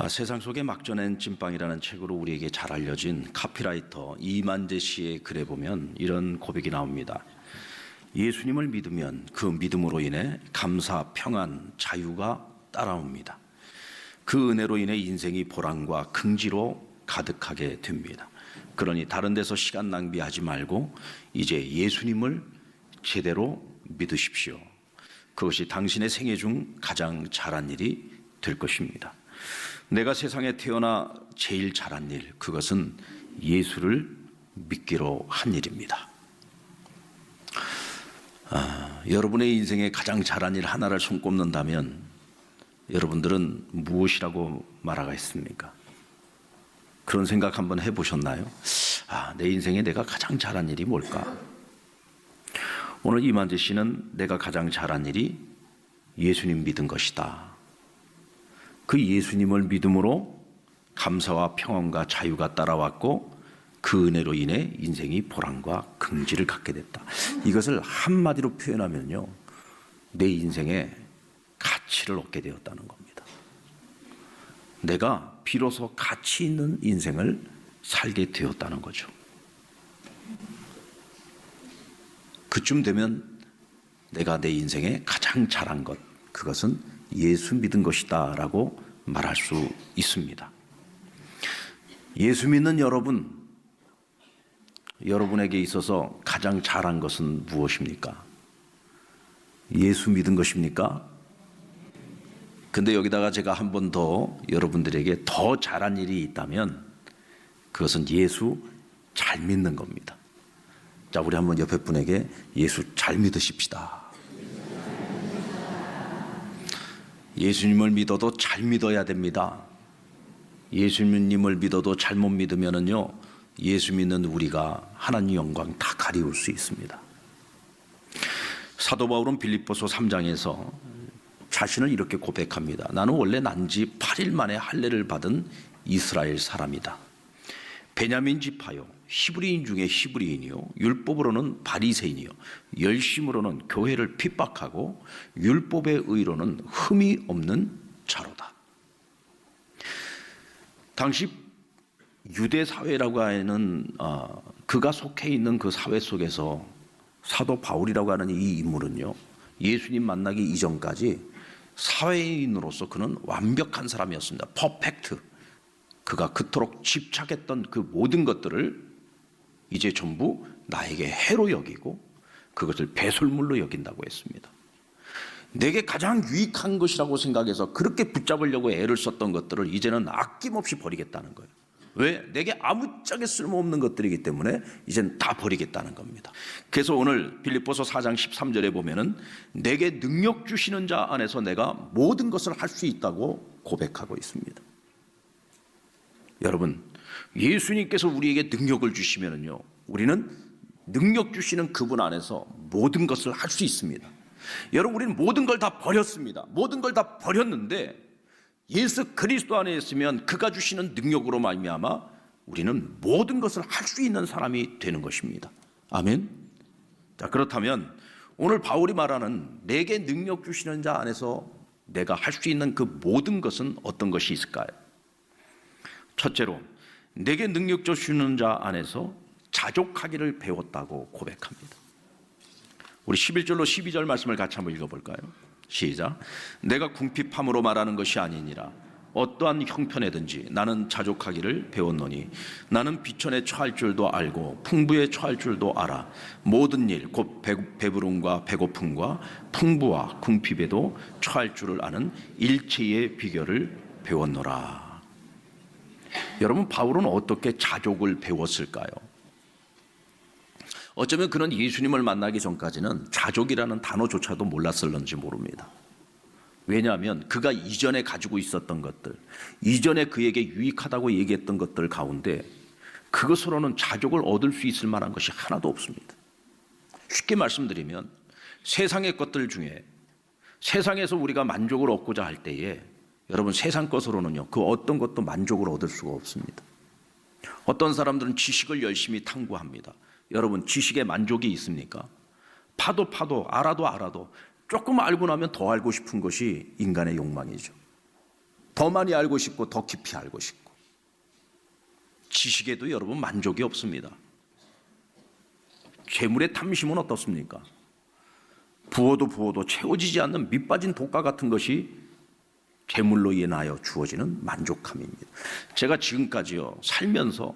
세상 속에 막전엔 찐빵이라는 책으로 우리에게 잘 알려진 카피라이터 이만재 씨의 글에 보면 이런 고백이 나옵니다. 예수님을 믿으면 그 믿음으로 인해 감사, 평안, 자유가 따라옵니다. 그 은혜로 인해 인생이 보람과 긍지로 가득하게 됩니다. 그러니 다른 데서 시간 낭비하지 말고 이제 예수님을 제대로 믿으십시오. 그것이 당신의 생애 중 가장 잘한 일이 될 것입니다. 내가 세상에 태어나 제일 잘한 일, 그것은 예수를 믿기로 한 일입니다. 여러분의 인생에 가장 잘한 일 하나를 손꼽는다면 여러분들은 무엇이라고 말하겠습니까? 그런 생각 한번 해보셨나요? 내 인생에 내가 가장 잘한 일이 뭘까? 오늘 이만재 씨는 내가 가장 잘한 일이 예수님 믿은 것이다. 그 예수님을 믿음으로 감사와 평안과 자유가 따라왔고 그 은혜로 인해 인생이 보람과 긍지를 갖게 됐다. 이것을 한마디로 표현하면요, 내 인생에 가치를 얻게 되었다는 겁니다. 내가 비로소 가치 있는 인생을 살게 되었다는 거죠. 그쯤 되면 내가 내 인생에 가장 잘한 것, 그것은 예수 믿은 것이다 라고 말할 수 있습니다. 예수 믿는 여러분에게 있어서 가장 잘한 것은 무엇입니까? 예수 믿은 것입니까? 근데 여기다가 제가 한 번 더 여러분들에게 더 잘한 일이 있다면 그것은 예수 잘 믿는 겁니다. 자, 우리 한번 옆에 분에게 예수 잘 믿으십시다. 예수님을 믿어도 잘 믿어야 됩니다. 예수님을 믿어도 잘못 믿으면은요, 예수 믿는 우리가 하나님 영광 다 가리울 수 있습니다. 사도 바울은 빌립보서 3장에서 자신을 이렇게 고백합니다. 나는 원래 난 지 8일 만에 할례를 받은 이스라엘 사람이다. 베냐민 지파요, 히브리인 중에 히브리인이요, 율법으로는 바리새인이요, 열심으로는 교회를 핍박하고 율법의 의로는 흠이 없는 자로다. 당시 유대 사회라고 하는 그가 속해 있는 그 사회 속에서 사도 바울이라고 하는 이 인물은요, 예수님 만나기 이전까지 사회인으로서 그는 완벽한 사람이었습니다. 퍼펙트. 그가 그토록 집착했던 그 모든 것들을 이제 전부 나에게 해로 여기고 그것을 배설물로 여긴다고 했습니다. 내게 가장 유익한 것이라고 생각해서 그렇게 붙잡으려고 애를 썼던 것들을 이제는 아낌없이 버리겠다는 거예요. 왜? 내게 아무짝에 쓸모없는 것들이기 때문에 이제는 다 버리겠다는 겁니다. 그래서 오늘 빌립보서 4장 13절에 보면은 내게 능력 주시는 자 안에서 내가 모든 것을 할 수 있다고 고백하고 있습니다. 여러분, 예수님께서 우리에게 능력을 주시면은요, 우리는 능력 주시는 그분 안에서 모든 것을 할 수 있습니다. 여러분, 우리는 모든 걸 다 버렸습니다. 모든 걸 다 버렸는데 예수 그리스도 안에 있으면 그가 주시는 능력으로 말미암아 우리는 모든 것을 할 수 있는 사람이 되는 것입니다. 아멘. 자, 그렇다면 오늘 바울이 말하는 내게 능력 주시는 자 안에서 내가 할 수 있는 그 모든 것은 어떤 것이 있을까요? 첫째로, 내게 능력 주시는 자 안에서 자족하기를 배웠다고 고백합니다. 우리 11절로 12절 말씀을 같이 한번 읽어볼까요? 시작. 내가 궁핍함으로 말하는 것이 아니니라. 어떠한 형편에든지 나는 자족하기를 배웠노니 나는 비천에 처할 줄도 알고 풍부에 처할 줄도 알아. 모든 일 곧 배부름과 배고픔과 풍부와 궁핍에도 처할 줄을 아는 일체의 비결을 배웠노라. 여러분, 바울은 어떻게 자족을 배웠을까요? 어쩌면 그는 예수님을 만나기 전까지는 자족이라는 단어조차도 몰랐을런지 모릅니다. 왜냐하면 그가 이전에 가지고 있었던 것들, 이전에 그에게 유익하다고 얘기했던 것들 가운데 그것으로는 자족을 얻을 수 있을 만한 것이 하나도 없습니다. 쉽게 말씀드리면 세상의 것들 중에 세상에서 우리가 만족을 얻고자 할 때에 여러분, 세상 것으로는요, 그 어떤 것도 만족을 얻을 수가 없습니다. 어떤 사람들은 지식을 열심히 탐구합니다. 여러분, 지식에 만족이 있습니까? 파도 알아도 조금 알고 나면 더 알고 싶은 것이 인간의 욕망이죠. 더 많이 알고 싶고 더 깊이 알고 싶고. 지식에도 여러분 만족이 없습니다. 재물의 탐심은 어떻습니까? 부어도 채워지지 않는 밑빠진 독과 같은 것이 재물로 인하여 주어지는 만족함입니다. 제가 지금까지요 살면서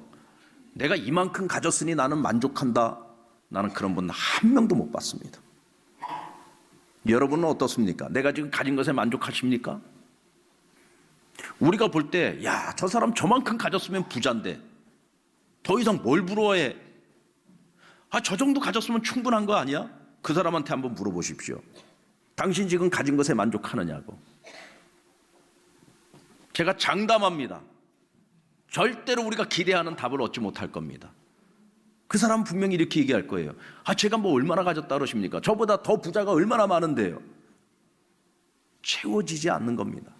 내가 이만큼 가졌으니 나는 만족한다, 나는 그런 분 한 명도 못 봤습니다. 여러분은 어떻습니까? 내가 지금 가진 것에 만족하십니까? 우리가 볼 때, 야, 저 사람 저만큼 가졌으면 부자인데 더 이상 뭘 부러워해? 저 정도 가졌으면 충분한 거 아니야? 그 사람한테 한번 물어보십시오. 당신 지금 가진 것에 만족하느냐고. 제가 장담합니다. 절대로 우리가 기대하는 답을 얻지 못할 겁니다. 그 사람은 분명히 이렇게 얘기할 거예요. 제가 뭐 얼마나 가졌다 그러십니까? 저보다 더 부자가 얼마나 많은데요. 채워지지 않는 겁니다.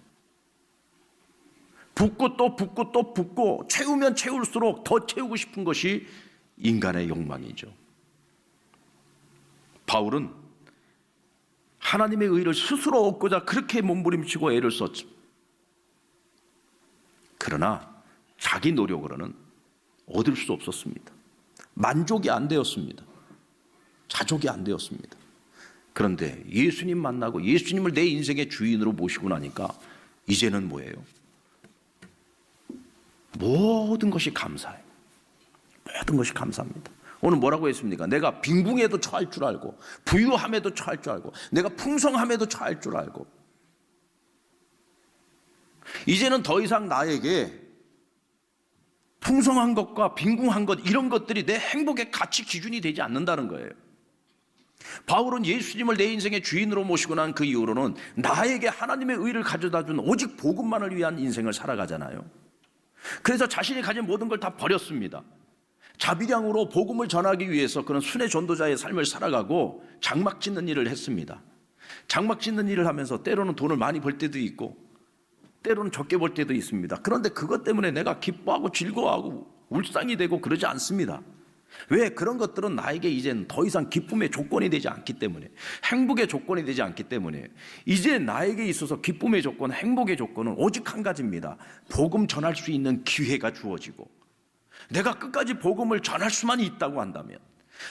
붓고 또 붓고 또 붓고 채우면 채울수록 더 채우고 싶은 것이 인간의 욕망이죠. 바울은 하나님의 의를 스스로 얻고자 그렇게 몸부림치고 애를 썼죠. 그러나 자기 노력으로는 얻을 수 없었습니다. 만족이 안 되었습니다. 자족이 안 되었습니다. 그런데 예수님 만나고 예수님을 내 인생의 주인으로 모시고 나니까 이제는 뭐예요? 모든 것이 감사해요. 모든 것이 감사합니다. 오늘 뭐라고 했습니까? 내가 빈궁에도 처할 줄 알고 부유함에도 처할 줄 알고 내가 풍성함에도 처할 줄 알고 이제는 더 이상 나에게 풍성한 것과 빈궁한 것 이런 것들이 내 행복의 가치 기준이 되지 않는다는 거예요. 바울은 예수님을 내 인생의 주인으로 모시고 난 그 이후로는 나에게 하나님의 의를 가져다 준 오직 복음만을 위한 인생을 살아가잖아요. 그래서 자신이 가진 모든 걸 다 버렸습니다. 자비량으로 복음을 전하기 위해서 그는 순회 전도자의 삶을 살아가고 장막 짓는 일을 했습니다. 장막 짓는 일을 하면서 때로는 돈을 많이 벌 때도 있고 때로는 적게 벌 때도 있습니다. 그런데 그것 때문에 내가 기뻐하고 즐거워하고 울상이 되고 그러지 않습니다. 왜? 그런 것들은 나에게 이제는 더 이상 기쁨의 조건이 되지 않기 때문에, 행복의 조건이 되지 않기 때문에 이제 나에게 있어서 기쁨의 조건, 행복의 조건은 오직 한 가지입니다. 복음 전할 수 있는 기회가 주어지고 내가 끝까지 복음을 전할 수만 있다고 한다면,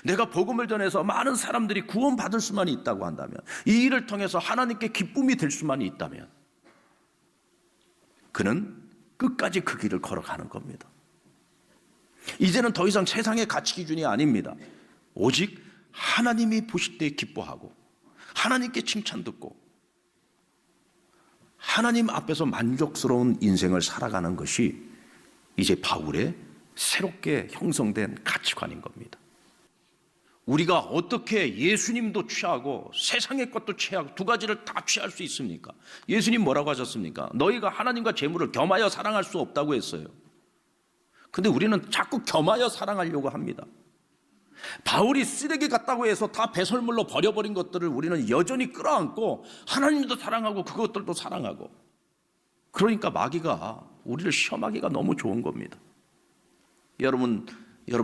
내가 복음을 전해서 많은 사람들이 구원받을 수만 있다고 한다면, 이 일을 통해서 하나님께 기쁨이 될 수만 있다면 그는 끝까지 그 길을 걸어가는 겁니다. 이제는 더 이상 세상의 가치 기준이 아닙니다. 오직 하나님이 보실 때 기뻐하고 하나님께 칭찬 듣고 하나님 앞에서 만족스러운 인생을 살아가는 것이 이제 바울의 새롭게 형성된 가치관인 겁니다. 우리가 어떻게 예수님도 취하고 세상의 것도 취하고 두 가지를 다 취할 수 있습니까? 예수님 뭐라고 하셨습니까? 너희가 하나님과 재물을 겸하여 사랑할 수 없다고 했어요. 근데 우리는 자꾸 겸하여 사랑하려고 합니다. 바울이 쓰레기 같다고 해서 다 배설물로 버려버린 것들을 우리는 여전히 끌어안고 하나님도 사랑하고 그것들도 사랑하고, 그러니까 마귀가 우리를 시험하기가 너무 좋은 겁니다. 여러분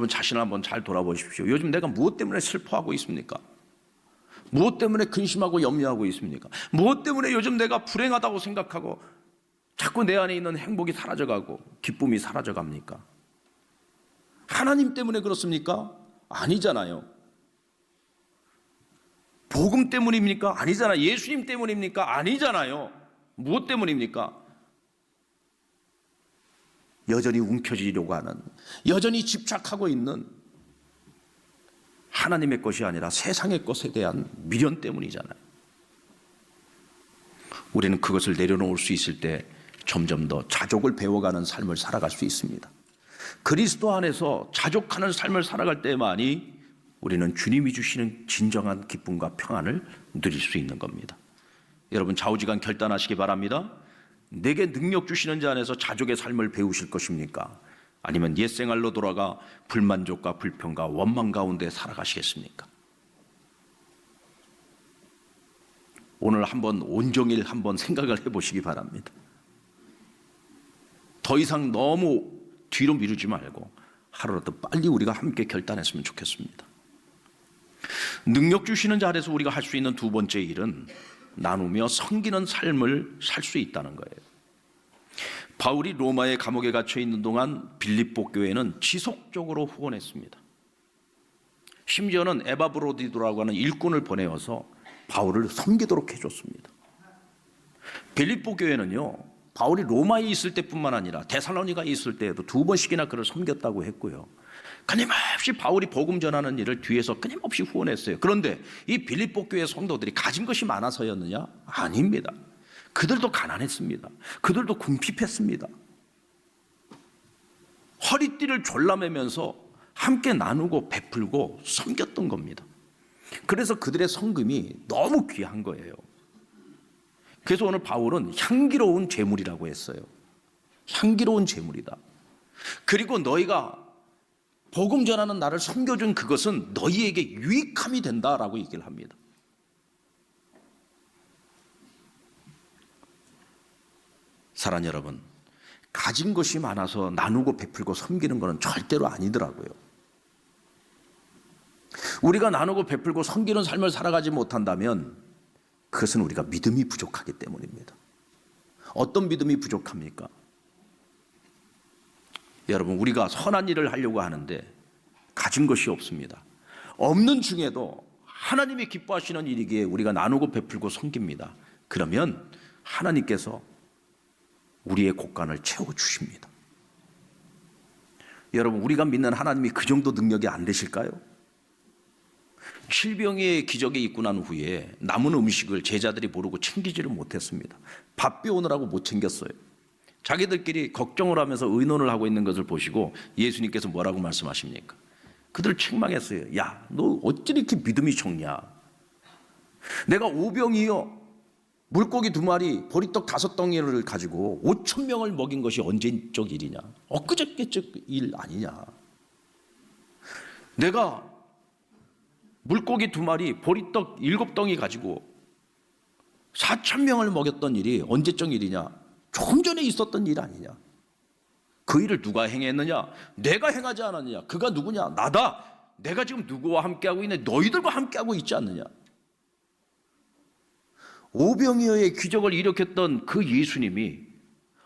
자신을 한번 잘 돌아보십시오. 요즘 내가 무엇 때문에 슬퍼하고 있습니까? 무엇 때문에 근심하고 염려하고 있습니까? 무엇 때문에 요즘 내가 불행하다고 생각하고 자꾸 내 안에 있는 행복이 사라져가고 기쁨이 사라져갑니까? 하나님 때문에 그렇습니까? 아니잖아요. 복음 때문입니까? 아니잖아요. 예수님 때문입니까? 아니잖아요. 무엇 때문입니까? 여전히 움켜쥐려고 하는, 여전히 집착하고 있는 하나님의 것이 아니라 세상의 것에 대한 미련 때문이잖아요. 우리는 그것을 내려놓을 수 있을 때 점점 더 자족을 배워가는 삶을 살아갈 수 있습니다. 그리스도 안에서 자족하는 삶을 살아갈 때만이 우리는 주님이 주시는 진정한 기쁨과 평안을 누릴 수 있는 겁니다. 여러분 좌우지간 결단하시기 바랍니다. 내게 능력 주시는 자 안에서 자족의 삶을 배우실 것입니까? 아니면 옛 생활로 돌아가 불만족과 불평과 원망 가운데 살아가시겠습니까? 오늘 한번 온종일 한번 생각을 해보시기 바랍니다. 더 이상 너무 뒤로 미루지 말고 하루라도 빨리 우리가 함께 결단했으면 좋겠습니다. 능력 주시는 자 안에서 우리가 할 수 있는 두 번째 일은 나누며 섬기는 삶을 살 수 있다는 거예요. 바울이 로마의 감옥에 갇혀 있는 동안 빌립보 교회는 지속적으로 후원했습니다. 심지어는 에바브로디도라고 하는 일꾼을 보내어서 바울을 섬기도록 해줬습니다. 빌립보 교회는요, 바울이 로마에 있을 때뿐만 아니라 데살로니가에 있을 때에도 2번씩이나 그를 섬겼다고 했고요. 끊임없이 바울이 복음 전하는 일을 뒤에서 끊임없이 후원했어요. 그런데 이 빌립보 교회 성도들이 가진 것이 많아서였느냐? 아닙니다. 그들도 가난했습니다. 그들도 궁핍했습니다. 허리띠를 졸라매면서 함께 나누고 베풀고 섬겼던 겁니다. 그래서 그들의 성금이 너무 귀한 거예요. 그래서 오늘 바울은 향기로운 제물이라고 했어요. 향기로운 제물이다. 그리고 너희가 복음 전하는 나를 섬겨준 그것은 너희에게 유익함이 된다라고 얘기를 합니다. 사랑하는 여러분, 가진 것이 많아서 나누고 베풀고 섬기는 것은 절대로 아니더라고요. 우리가 나누고 베풀고 섬기는 삶을 살아가지 못한다면 그것은 우리가 믿음이 부족하기 때문입니다. 어떤 믿음이 부족합니까? 여러분, 우리가 선한 일을 하려고 하는데 가진 것이 없습니다. 없는 중에도 하나님이 기뻐하시는 일이기에 우리가 나누고 베풀고 섬깁니다. 그러면 하나님께서 우리의 곳간을 채워주십니다. 여러분, 우리가 믿는 하나님이 그 정도 능력이 안 되실까요? 칠병의 기적이 있고 난 후에 남은 음식을 제자들이 모르고 챙기지를 못했습니다. 밥 비오느라고 못 챙겼어요. 자기들끼리 걱정을 하면서 의논을 하고 있는 것을 보시고 예수님께서 뭐라고 말씀하십니까? 그들을 책망했어요. 야, 너 어찌 이렇게 믿음이 적냐? 내가 오병이요, 물고기 2마리, 보리떡 5덩이를 가지고 5,000명을 먹인 것이 언제적 일이냐? 엊그저께적 일 아니냐? 내가 물고기 2마리, 보리떡 7덩이 가지고 4,000명을 먹였던 일이 언제적 일이냐? 조금 전에 있었던 일 아니냐? 그 일을 누가 행했느냐? 내가 행하지 않았느냐? 그가 누구냐? 나다. 내가 지금 누구와 함께하고 있네? 너희들과 함께하고 있지 않느냐? 오병이어의 기적을 일으켰던 그 예수님이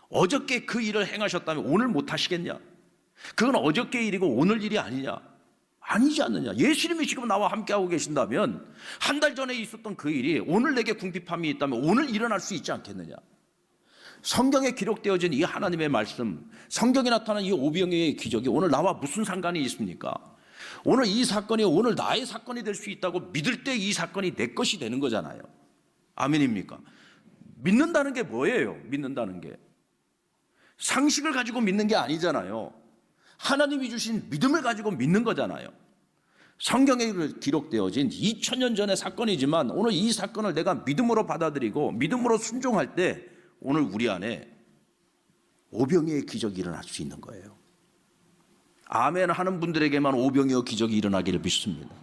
어저께 그 일을 행하셨다면 오늘 못하시겠냐? 그건 어저께 일이고 오늘 일이 아니냐? 아니지 않느냐? 예수님이 지금 나와 함께하고 계신다면 한 달 전에 있었던 그 일이 오늘 내게 궁핍함이 있다면 오늘 일어날 수 있지 않겠느냐? 성경에 기록되어진 이 하나님의 말씀, 성경에 나타난 이 오병이어의 기적이 오늘 나와 무슨 상관이 있습니까? 오늘 이 사건이 오늘 나의 사건이 될 수 있다고 믿을 때 이 사건이 내 것이 되는 거잖아요. 아멘입니까? 믿는다는 게 뭐예요? 믿는다는 게 상식을 가지고 믿는 게 아니잖아요. 하나님이 주신 믿음을 가지고 믿는 거잖아요. 성경에 기록되어진 2000년 전의 사건이지만 오늘 이 사건을 내가 믿음으로 받아들이고 믿음으로 순종할 때 오늘 우리 안에 오병이어의 기적이 일어날 수 있는 거예요. 아멘 하는 분들에게만 오병이어 기적이 일어나기를 믿습니다.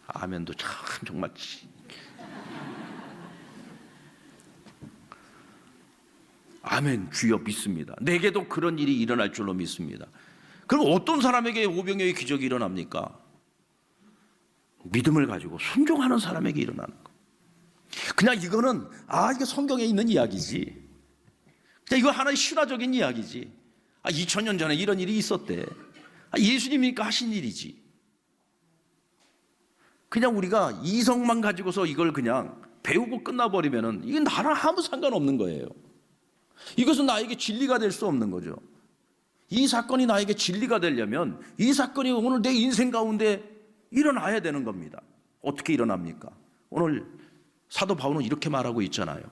아멘도 참 정말 아멘 주여 믿습니다. 내게도 그런 일이 일어날 줄로 믿습니다. 그럼 어떤 사람에게 오병이어의 기적이 일어납니까? 믿음을 가지고 순종하는 사람에게 일어나는 거. 그냥 이거는 이게 성경에 있는 이야기지. 그냥 이거 하나의 신화적인 이야기지. 2000년 전에 이런 일이 있었대. 예수님이니까 하신 일이지. 그냥 우리가 이성만 가지고서 이걸 그냥 배우고 끝나버리면은 이게 나랑 아무 상관없는 거예요. 이것은 나에게 진리가 될 수 없는 거죠. 이 사건이 나에게 진리가 되려면 이 사건이 오늘 내 인생 가운데 일어나야 되는 겁니다. 어떻게 일어납니까? 오늘 사도 바울은 이렇게 말하고 있잖아요.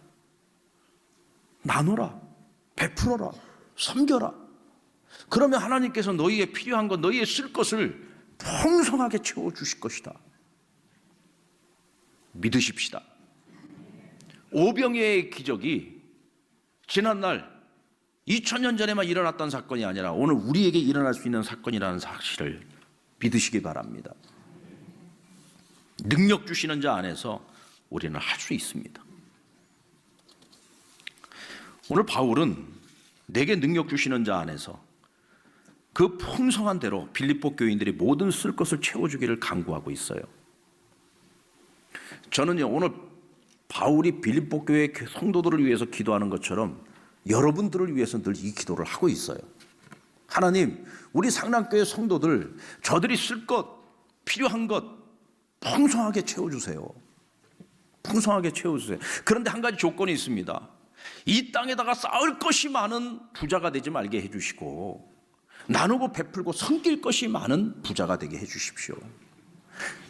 나누라, 베풀어라, 섬겨라. 그러면 하나님께서 너희에 필요한 것, 너희에 쓸 것을 풍성하게 채워주실 것이다. 믿으십시다. 오병이어의 기적이 지난날 2000년 전에만 일어났던 사건이 아니라 오늘 우리에게 일어날 수 있는 사건이라는 사실을 믿으시기 바랍니다. 능력 주시는 자 안에서 우리는 할 수 있습니다. 오늘 바울은 내게 능력 주시는 자 안에서 그 풍성한 대로 빌립보 교인들이 모든 쓸 것을 채워주기를 간구하고 있어요. 저는요, 오늘 바울이 빌립보 교회 성도들을 위해서 기도하는 것처럼 여러분들을 위해서 늘 이 기도를 하고 있어요. 하나님, 우리 상랑교회 성도들, 저들이 쓸 것, 필요한 것 풍성하게 채워주세요. 풍성하게 채워주세요. 그런데 한 가지 조건이 있습니다. 이 땅에다가 쌓을 것이 많은 부자가 되지 말게 해주시고, 나누고 베풀고 섬길 것이 많은 부자가 되게 해주십시오.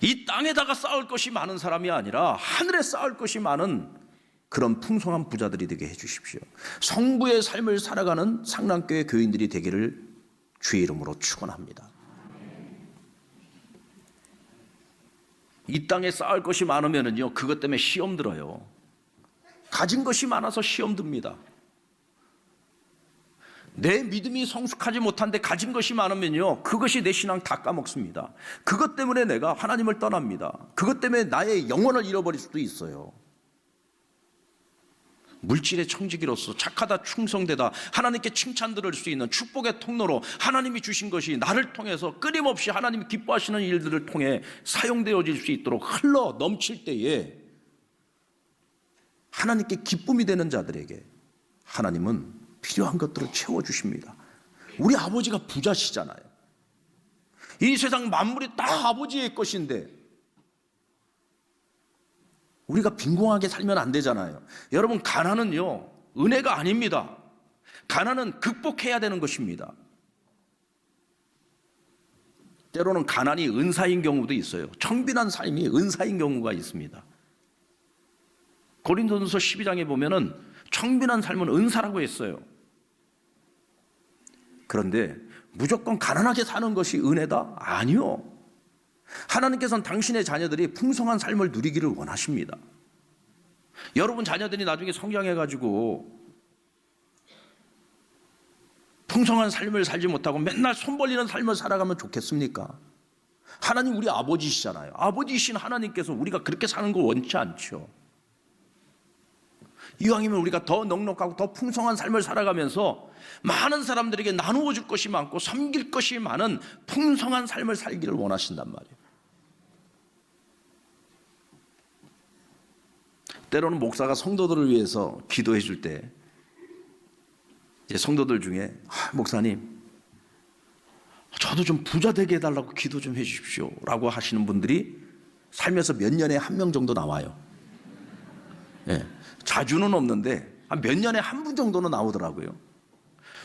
이 땅에다가 쌓을 것이 많은 사람이 아니라 하늘에 쌓을 것이 많은 그런 풍성한 부자들이 되게 해주십시오. 성부의 삶을 살아가는 상랑교회 교인들이 되기를 주의 이름으로 축원합니다. 이 땅에 쌓을 것이 많으면요, 그것 때문에 시험 들어요. 가진 것이 많아서 시험 듭니다. 내 믿음이 성숙하지 못한데 가진 것이 많으면요, 그것이 내 신앙 다 까먹습니다. 그것 때문에 내가 하나님을 떠납니다. 그것 때문에 나의 영혼을 잃어버릴 수도 있어요. 물질의 청지기로서 착하다, 충성되다, 하나님께 칭찬 들을 수 있는 축복의 통로로 하나님이 주신 것이 나를 통해서 끊임없이 하나님이 기뻐하시는 일들을 통해 사용되어질 수 있도록 흘러 넘칠 때에 하나님께 기쁨이 되는 자들에게 하나님은 필요한 것들을 채워주십니다. 우리 아버지가 부자시잖아요. 이 세상 만물이 다 아버지의 것인데 우리가 빈곤하게 살면 안 되잖아요. 여러분, 가난은요, 은혜가 아닙니다. 가난은 극복해야 되는 것입니다. 때로는 가난이 은사인 경우도 있어요. 청빈한 삶이 은사인 경우가 있습니다. 고린도전서 12장에 보면은 청빈한 삶은 은사라고 했어요. 그런데 무조건 가난하게 사는 것이 은혜다? 아니요. 하나님께서는 당신의 자녀들이 풍성한 삶을 누리기를 원하십니다. 여러분 자녀들이 나중에 성장해가지고 풍성한 삶을 살지 못하고 맨날 손 벌리는 삶을 살아가면 좋겠습니까? 하나님 우리 아버지시잖아요. 아버지이신 하나님께서 우리가 그렇게 사는 걸 원치 않죠. 이왕이면 우리가 더 넉넉하고 더 풍성한 삶을 살아가면서 많은 사람들에게 나누어 줄 것이 많고 섬길 것이 많은 풍성한 삶을 살기를 원하신단 말이에요. 때로는 목사가 성도들을 위해서 기도해 줄 때 이제 성도들 중에 목사님 저도 좀 부자 되게 해달라고 기도 좀 해 주십시오 라고 하시는 분들이 살면서 몇 년에 한 명 정도 나와요. 예, 자주는 없는데 몇 년에 한 분 정도는 나오더라고요.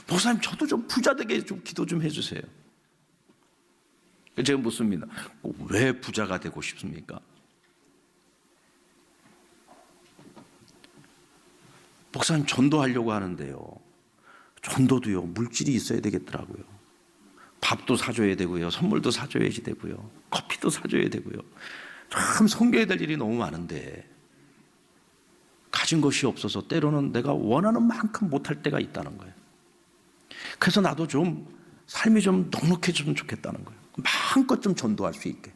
목사님 저도 좀 부자 되게 좀 기도 좀 해주세요. 제가 묻습니다. 왜 부자가 되고 싶습니까? 목사님 전도하려고 하는데요. 전도도요, 물질이 있어야 되겠더라고요. 밥도 사줘야 되고요, 선물도 사줘야지 되고요, 커피도 사줘야 되고요. 참 섬겨야 될 일이 너무 많은데 가진 것이 없어서 때로는 내가 원하는 만큼 못할 때가 있다는 거예요. 그래서 나도 좀 삶이 좀 넉넉해졌으면 좋겠다는 거예요. 마음껏 좀 전도할 수 있게.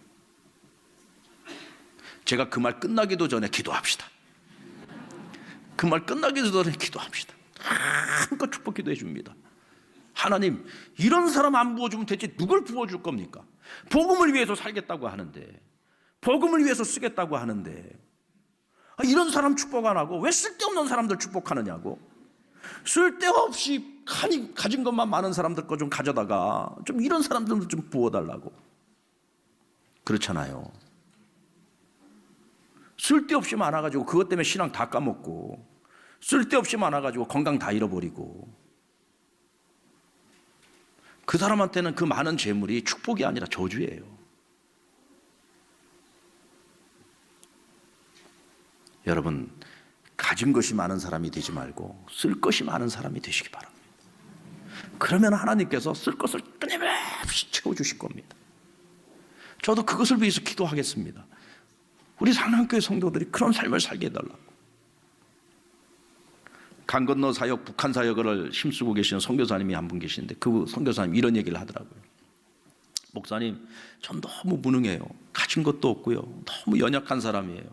제가 그 말 끝나기도 전에 기도합시다. 그 말 끝나기도 전에 기도합시다. 마음껏 축복 기도해 줍니다. 하나님, 이런 사람 안 부어주면 대체 누굴 부어줄 겁니까? 복음을 위해서 살겠다고 하는데, 복음을 위해서 쓰겠다고 하는데, 이런 사람 축복 안 하고 왜 쓸데없는 사람들 축복하느냐고. 쓸데없이 가진 것만 많은 사람들 거 좀 가져다가 좀 이런 사람들도 좀 부어달라고. 그렇잖아요. 쓸데없이 많아가지고 그것 때문에 신앙 다 까먹고, 쓸데없이 많아가지고 건강 다 잃어버리고, 그 사람한테는 그 많은 재물이 축복이 아니라 저주예요. 여러분, 가진 것이 많은 사람이 되지 말고 쓸 것이 많은 사람이 되시기 바랍니다. 그러면 하나님께서 쓸 것을 끊임없이 채워주실 겁니다. 저도 그것을 위해서 기도하겠습니다. 우리 상랑교회 성도들이 그런 삶을 살게 해달라고. 강 건너 사역, 북한 사역을 힘쓰고 계시는 선교사님이 한 분 계시는데 그 선교사님이 이런 얘기를 하더라고요. 목사님, 전 너무 무능해요. 가진 것도 없고요. 너무 연약한 사람이에요.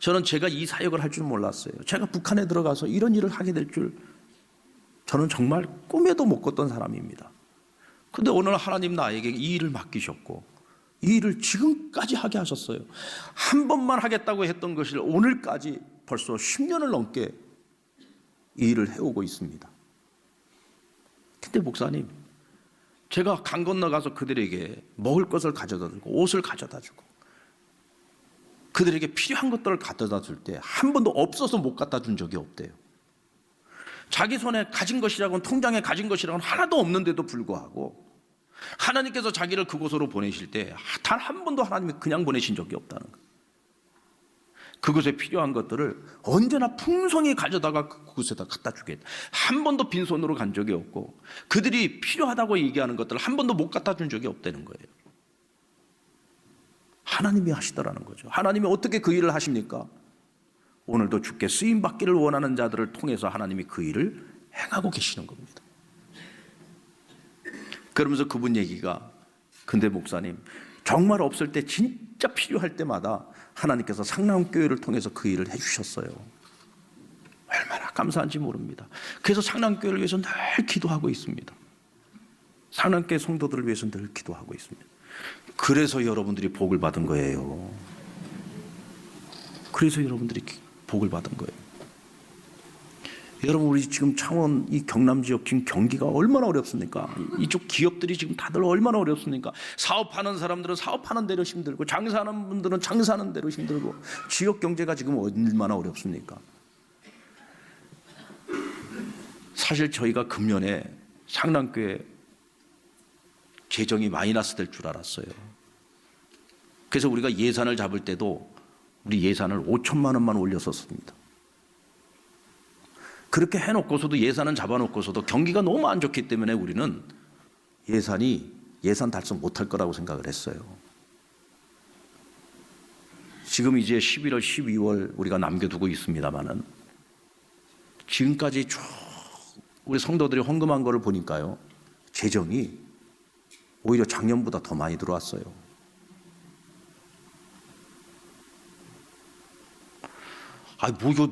저는 제가 이 사역을 할 줄 몰랐어요. 제가 북한에 들어가서 이런 일을 하게 될 줄 저는 정말 꿈에도 못 꿨던 사람입니다. 그런데 오늘 하나님 나에게 이 일을 맡기셨고 이 일을 지금까지 하게 하셨어요. 한 번만 하겠다고 했던 것을 오늘까지 벌써 10년을 넘게 이 일을 해오고 있습니다. 근데 목사님, 제가 강 건너가서 그들에게 먹을 것을 가져다 주고 옷을 가져다 주고 그들에게 필요한 것들을 갖다 줄 때 한 번도 없어서 못 갖다 준 적이 없대요. 자기 손에 가진 것이라고는, 통장에 가진 것이라고는 하나도 없는데도 불구하고 하나님께서 자기를 그곳으로 보내실 때 단 한 번도 하나님이 그냥 보내신 적이 없다는 거예요. 그곳에 필요한 것들을 언제나 풍성히 가져다가 그곳에다 갖다 주겠다. 한 번도 빈손으로 간 적이 없고 그들이 필요하다고 얘기하는 것들을 한 번도 못 갖다 준 적이 없다는 거예요. 하나님이 하시더라는 거죠. 하나님이 어떻게 그 일을 하십니까? 오늘도 주께 쓰임받기를 원하는 자들을 통해서 하나님이 그 일을 행하고 계시는 겁니다. 그러면서 그분 얘기가, 근데 목사님, 정말 없을 때, 진짜 필요할 때마다 하나님께서 상남교회를 통해서 그 일을 해주셨어요. 얼마나 감사한지 모릅니다. 그래서 상남교회를 위해서 늘 기도하고 있습니다. 상남교회 성도들을 위해서 늘 기도하고 있습니다. 그래서 여러분들이 복을 받은 거예요. 그래서 여러분들이 복을 받은 거예요. 여러분, 우리 지금 창원 이 경남 지역, 지금 경기가 얼마나 어렵습니까? 이쪽 기업들이 지금 다들 얼마나 어렵습니까? 사업하는 사람들은 사업하는 대로 힘들고, 장사하는 분들은 장사하는 대로 힘들고, 지역 경제가 지금 얼마나 어렵습니까? 사실 저희가 금년에 상남교회 재정이 마이너스 될 줄 알았어요. 그래서 우리가 예산을 잡을 때도 우리 예산을 5천만 원만 올렸었습니다. 그렇게 해놓고서도, 예산은 잡아놓고서도 경기가 너무 안 좋기 때문에 우리는 예산 달성 못할 거라고 생각을 했어요. 지금 이제 11월, 12월 우리가 남겨두고 있습니다만은 지금까지 쭉 우리 성도들이 헌금한 거를 보니까요, 재정이 오히려 작년보다 더 많이 들어왔어요.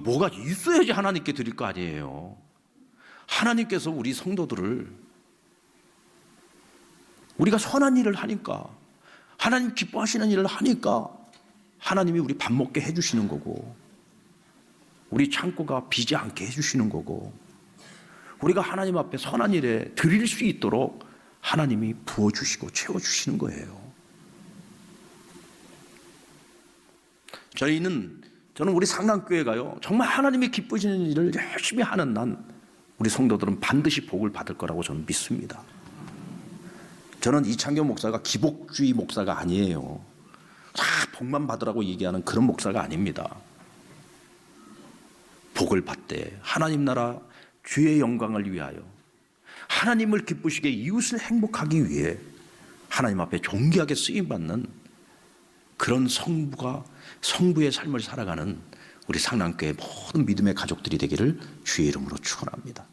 뭐가 있어야지 하나님께 드릴 거 아니에요. 하나님께서 우리 성도들을, 우리가 선한 일을 하니까, 하나님 기뻐하시는 일을 하니까 하나님이 우리 밥 먹게 해주시는 거고, 우리 창고가 비지 않게 해주시는 거고, 우리가 하나님 앞에 선한 일에 드릴 수 있도록 하나님이 부어주시고 채워주시는 거예요. 저는 우리 상남교회가요, 정말 하나님이 기쁘시는 일을 열심히 하는 우리 성도들은 반드시 복을 받을 거라고 저는 믿습니다. 저는 이창교 목사가 기복주의 목사가 아니에요. 복만 받으라고 얘기하는 그런 목사가 아닙니다. 복을 받되 하나님 나라 주의 영광을 위하여, 하나님을 기쁘시게 이웃을 행복하기 위해 하나님 앞에 존귀하게 쓰임받는 그런 성부의 삶을 살아가는 우리 상남교회 모든 믿음의 가족들이 되기를 주의 이름으로 축원합니다.